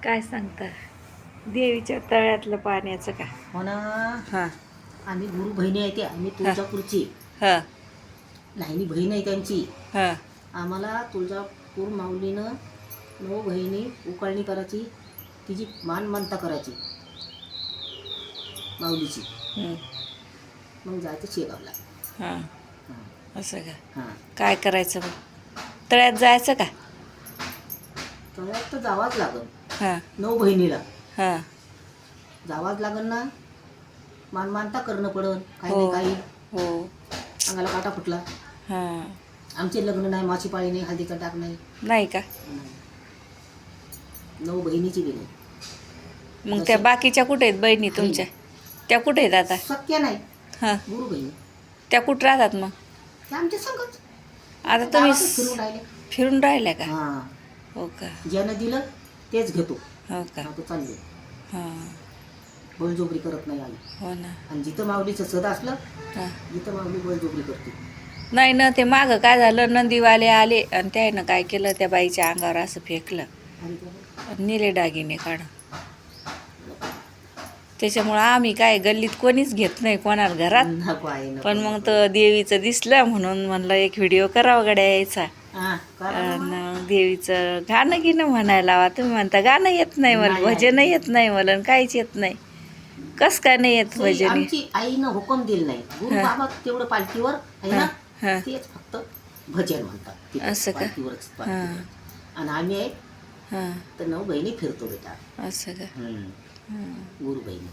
काय सांगता देवीच्या तळ्यातलं पाण्याचं का? हो ना. हां आम्ही गुरु बहिणी आहे ते आम्ही तुळजापूरची हां लहानी बहीण आहे त्यांची. हां आम्हाला तुळजापूर माऊलीनं 9 बहिणी उकळणी करायची, तिची मानता करायची माऊलीची. हं, मग जायचं शेगावला. हां हां असं का? हां. काय करायचं मग? तळ्यात जायचं का? तळ्यात तर जावाच लागल. हां 9 बहिणीला हां जावाच लागल ना. मानता करणं पडन. काही हो नाही काही. हो अंगाला काटा फुटला. हां आमचे लग्न नाही, माची पाळी नाही, हळदीचा डाग नाही. नाही का? 9 बहिणीची गेली. मग त्या बाकीच्या कुठे आहेत बहिणी आहे. तुमच्या? त्या कुठे आहेत आता? सख्या नाही, हां गुरु बहिणी. त्या कुठं राहतात मग? ते आमच्या संगच आता तुम्ही गावातच फिरून राहिले. फिरून राहिल्या का? हां. हो का? ज्यानं दिलं तेच घेतो. हो का? आता चालले. हां बळजोबरी करत नाही आम्ही. हो ना. आणि जिथं माऊलीचं सद असलं हां जिथं माऊली बळजोबरी करते. नाही ना, ते मागं काय झालं, नंदीवाले आले आणि त्यानं काय केलं, त्या बाईच्या अंगावर असं फेकलं आणि त्याला आणि नेले दागिने काढ. त्याच्यामुळं आम्ही काय गल्लीत कोणीच घेत नाही कोणाला घरात. नको आहे नको. पण मग तर देवीचं दिसलं म्हणून म्हणलं एक व्हिडिओ करावा गड्या यायचा. हां, करा ना. आणि देवीचं गाणं गिणं म्हणायला लावा. तुम्ही म्हणता गाणं येत नाही मला, नाही, भजन नाही. येत नाही मला आणि काहीच येत नाही. कस काय नाही येत सई, भजन? आमची आईनं हुकम दिलं नाही. गुरु हां. बाबा तेवढं पालखीवर आहे ना, हां तेच फक्त भजन म्हणतात तिथं, असं का? पालखीवरच हां पालखीवर. आणि आम्ही आहे हां तर 9 बहिणी फिरतो बेटा. असं का? हम्म. हां गुरु बहिणी